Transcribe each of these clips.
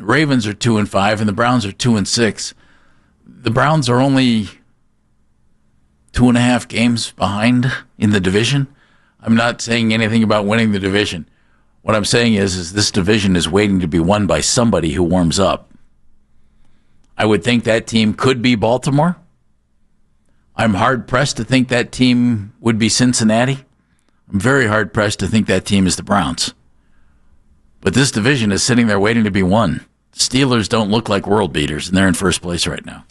Ravens are 2-5, and the Browns are 2-6. The Browns are only 2.5 games behind in the division. I'm not saying anything about winning the division. What I'm saying is this division is waiting to be won by somebody who warms up. I would think that team could be Baltimore. I'm hard-pressed to think that team would be Cincinnati. I'm very hard-pressed to think that team is the Browns. But this division is sitting there waiting to be won. The Steelers don't look like world beaters, and they're in first place right now.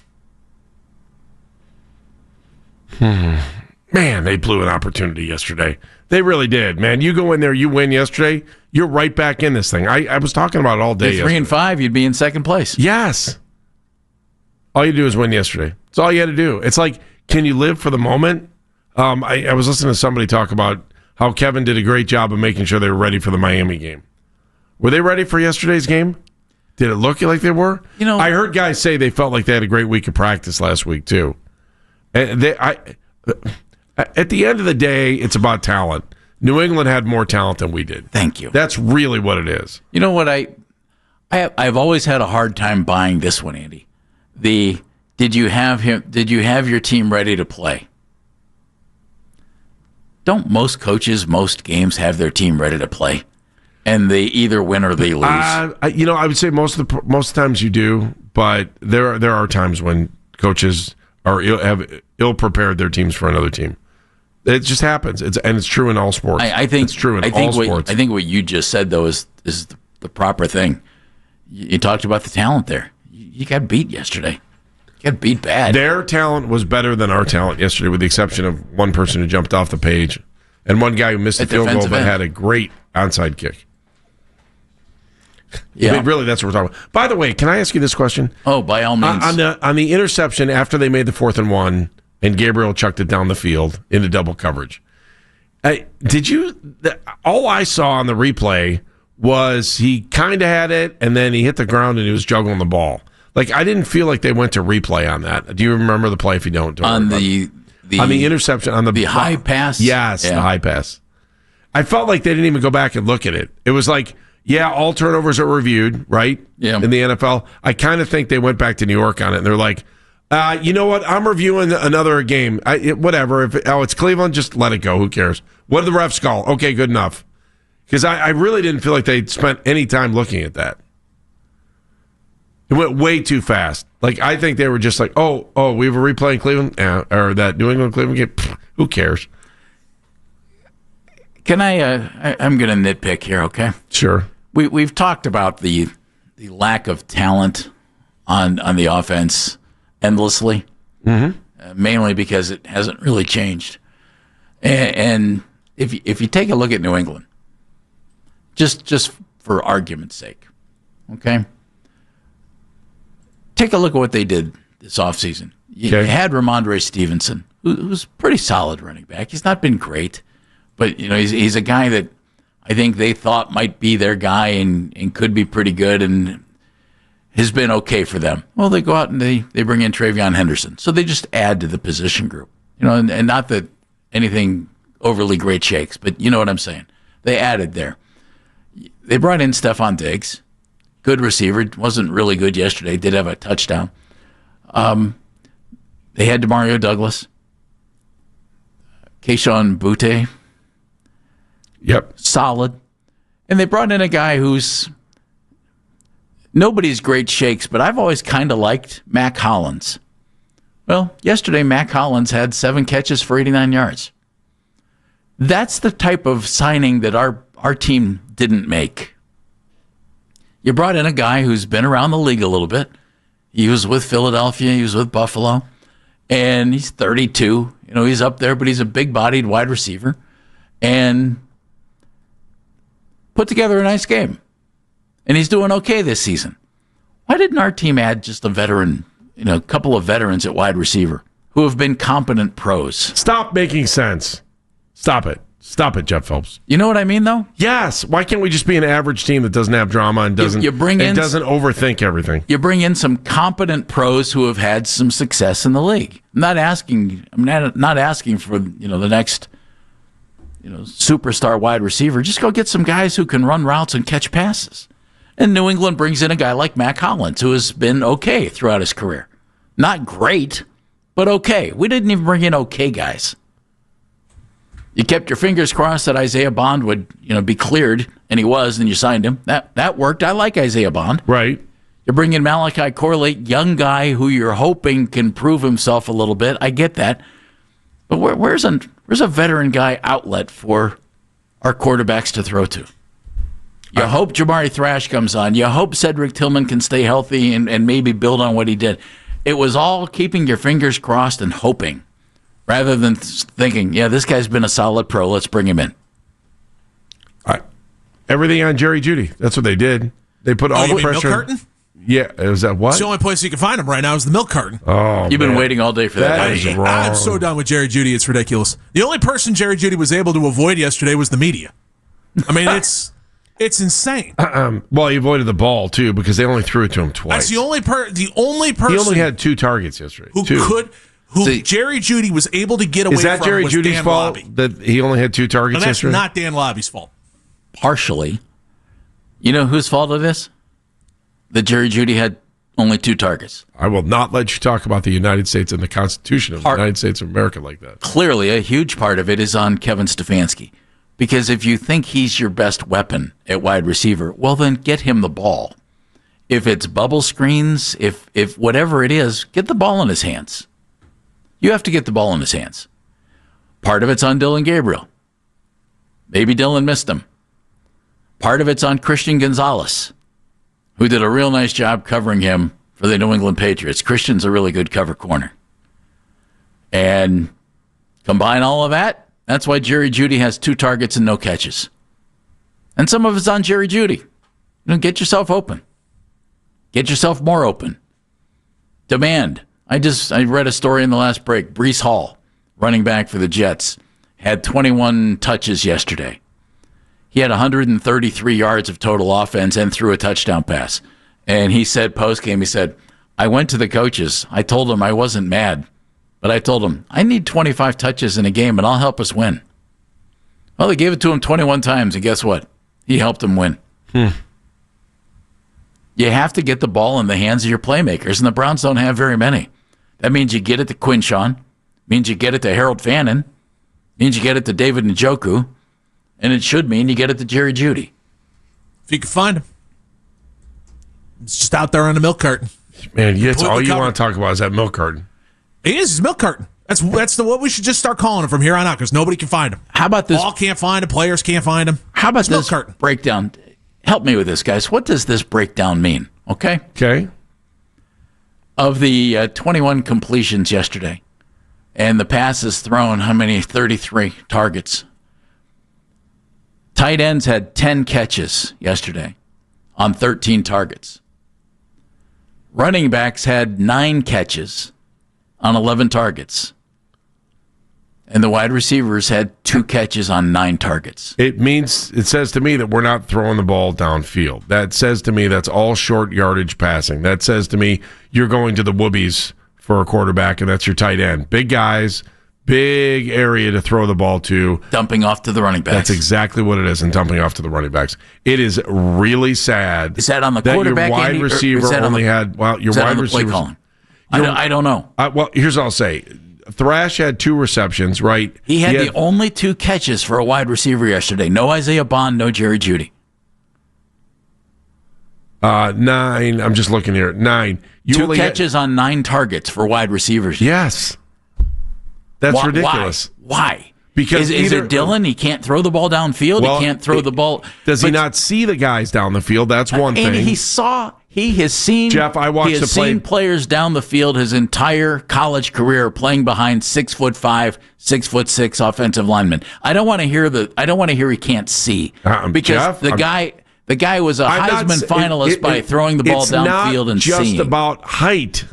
Man, they blew an opportunity yesterday. They really did, man. You go in there, you win yesterday, you're right back in this thing. I was talking about it all day. 3-5, you'd be in second place. Yes. All you do is win yesterday. That's all you had to do. It's like, can you live for the moment? I was listening to somebody talk about how Kevin did a great job of making sure they were ready for the Miami game. Were they ready for yesterday's game? Did it look like they were? I heard guys say they felt like they had a great week of practice last week, too. And at the end of the day, it's about talent. New England had more talent than we did. Thank you. That's really what it is. You know what? I've always had a hard time buying this one, Andy. Did you have your team ready to play? Don't most coaches, most games have their team ready to play, and they either win or they lose? I would say most of the times you do, but there are times when coaches have ill prepared their teams for another team. It just happens. It's true in all sports. I think it's true in all sports. I think what you just said though is the proper thing. You talked about the talent there. You got beat yesterday. You got beat bad. Their talent was better than our talent yesterday, with the exception of one person who jumped off the page and one guy who missed the field goal but had a great onside kick. Yeah, I mean, really, that's what we're talking about. By the way, can I ask you this question? Oh, by all means. On the interception after they made the 4th and 1, and Gabriel chucked it down the field into double coverage. All I saw on the replay was he kind of had it, and then he hit the ground and he was juggling the ball. Like, I didn't feel like they went to replay on that. Do you remember the play? If you don't on the interception, on the high pass. Yes, yeah. The high pass. I felt like they didn't even go back and look at it. It was like, yeah, all turnovers are reviewed, right? Yeah. In the NFL, I kind of think they went back to New York on it, and they're like, you know what? I'm reviewing another game. Whatever. It's Cleveland, just let it go. Who cares? What did the refs call? Okay, good enough. Because I really didn't feel like they spent any time looking at that. It went way too fast. Like, I think they were just like, we have a replay in Cleveland? Yeah, or that New England Cleveland game? Pfft, who cares? Can I'm going to nitpick here, okay? Sure. We've talked about the lack of talent on the offense endlessly, mainly because it hasn't really changed. And if you take a look at New England, just for argument's sake, okay? Take a look at what they did this offseason. You had Ramondre Stevenson, who's a pretty solid running back. He's not been great, but he's a guy that I think they thought might be their guy and could be pretty good and has been okay for them. Well, they go out and they bring in Travion Henderson. So they just add to the position group. And not that anything overly great shakes, but you know what I'm saying. They added there. They brought in Stephon Diggs. Good receiver. Wasn't really good yesterday. Did have a touchdown. They had DeMario Douglas. Keyshawn Butte. Yep. Solid. And they brought in a guy who's nobody's great shakes, but I've always kind of liked Mac Hollins. Well, yesterday Mac Hollins had 7 catches for 89 yards. That's the type of signing that our team didn't make. You brought in a guy who's been around the league a little bit. He was with Philadelphia. He was with Buffalo. And he's 32. He's up there, but he's a big-bodied wide receiver. And put together a nice game. And he's doing okay this season. Why didn't our team add just a veteran, a couple of veterans at wide receiver who have been competent pros? Stop making sense. Stop it. Stop it, Jeff Phelps. You know what I mean, though? Yes. Why can't we just be an average team that doesn't have drama and doesn't overthink everything? You bring in some competent pros who have had some success in the league. I'm not asking for the next superstar wide receiver. Just go get some guys who can run routes and catch passes. And New England brings in a guy like Mac Hollins, who has been okay throughout his career. Not great, but okay. We didn't even bring in okay guys. You kept your fingers crossed that Isaiah Bond would, be cleared, and he was, and you signed him. That worked. I like Isaiah Bond. Right. You're bringing Malachi Corley, young guy who you're hoping can prove himself a little bit. I get that. But where's a veteran guy outlet for our quarterbacks to throw to? You hope Jamari Thrash comes on. You hope Cedric Tillman can stay healthy and maybe build on what he did. It was all keeping your fingers crossed and hoping rather than thinking, this guy's been a solid pro. Let's bring him in. Everything on Jerry Jeudy. That's what they did. They put all the pressure. Milk carton? Yeah, is that what? It's the only place you can find him right now is the milk carton. Oh, You've been waiting all day for that. That is wrong. I'm so done with Jerry Jeudy. It's ridiculous. The only person Jerry Jeudy was able to avoid yesterday was the media. I mean, it's insane. Well, he avoided the ball too because they only threw it to him twice. That's the only person. He only had 2 targets yesterday. Jerry Jeudy was able to get away from. Is that Jerry was Judy's Dan fault Lobby. that he only had 2 targets And that's yesterday? not Dan Lobby's fault. Partially. You know whose fault it is? That Jerry Jeudy had only 2 targets. I will not let you talk about the United States and the Constitution of the United States of America like that. Clearly, a huge part of it is on Kevin Stefanski. Because if you think he's your best weapon at wide receiver, well, then get him the ball. If it's bubble screens, if whatever it is, get the ball in his hands. You have to get the ball in his hands. Part of it's on Dillon Gabriel. Maybe Dillon missed him. Part of it's on Christian Gonzalez, who did a real nice job covering him for the New England Patriots. Christian's a really good cover corner. And combine all of that, that's why Jerry Jeudy has 2 targets and no catches. And some of it's on Jerry Jeudy. Get yourself open. Get yourself more open. Demand. I read a story in the last break. Breece Hall, running back for the Jets, had 21 touches yesterday. He had 133 yards of total offense and threw a touchdown pass. And he said post-game, he said, I went to the coaches. I told them I wasn't mad. But I told him, I need 25 touches in a game, and I'll help us win. Well, they gave it to him 21 times, and guess what? He helped them win. You have to get the ball in the hands of your playmakers, and the Browns don't have very many. That means you get it to Quinshawn, means you get it to Harold Fannin, means you get it to David Njoku, and it should mean you get it to Jerry Jeudy. If you can find him. It's just out there on the milk carton. Man, that's all you want to talk about is that milk carton. It is. It's milk carton. That's what we should just start calling him from here on out because nobody can find him. How about this? All can't find him. Players can't find him. How about it's this breakdown? Help me with this, guys. What does this breakdown mean? Okay. Of the 21 completions yesterday and the passes thrown, how many? 33 targets. Tight ends had 10 catches yesterday on 13 targets. Running backs had 9 catches on 11 targets. And the wide receivers had 2 catches on 9 targets. It says to me that we're not throwing the ball downfield. That says to me that's all short yardage passing. That says to me you're going to the whoobies for a quarterback, and that's your tight end. Big guys, big area to throw the ball to. Dumping off to the running backs. That's exactly what it is, and dumping off to the running backs. It is really sad. Is that on the that quarterback? Your wide receiver only had, well, your wide receiver. I don't know. Well, here's what I'll say. Thrash had 2 receptions, right? He had the only 2 catches for a wide receiver yesterday. No Isaiah Bond, no Jerry Jeudy. 9. I'm just looking here. 9. 2 catches on 9 targets for wide receivers. Yes. That's ridiculous. Why? Because is it Dillon? He can't throw the ball downfield. He can't throw the ball. Does he not see the guys down the field? That's one thing. And he has seen. Jeff, I watched he has seen players down the field his entire college career playing behind 6'5", 6'6" offensive linemen. I don't want to hear he can't see because Jeff, the guy was a Heisman finalist by throwing the ball downfield and seeing. It's not just about height.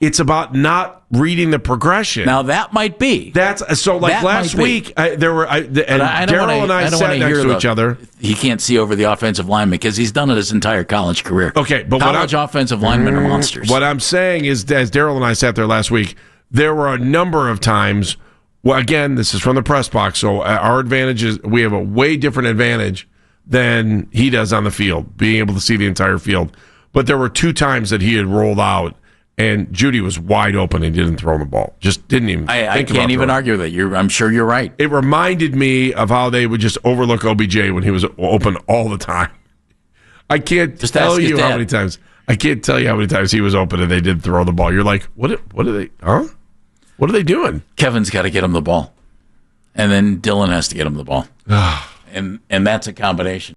It's about not reading the progression. Now that might be. That's so. Like last week, Daryl and I sat next to each other. He can't see over the offensive lineman because he's done it his entire college career. Okay, but college offensive linemen are monsters. What I'm saying is, as Daryl and I sat there last week, there were a number of times. Well, again, this is from the press box, so our advantage is we have a way different advantage than he does on the field, being able to see the entire field. But there were 2 times that he had rolled out, and Jeudy was wide open and didn't throw the ball. Just didn't even think about I can't even argue with it. I'm sure you're right. It reminded me of how they would just overlook OBJ when he was open all the time. I can't tell you how many times. I can't tell you how many times he was open and they did throw the ball. You're like, what are they? Huh? What are they doing? Kevin's got to get him the ball, and then Dillon has to get him the ball, and that's a combination.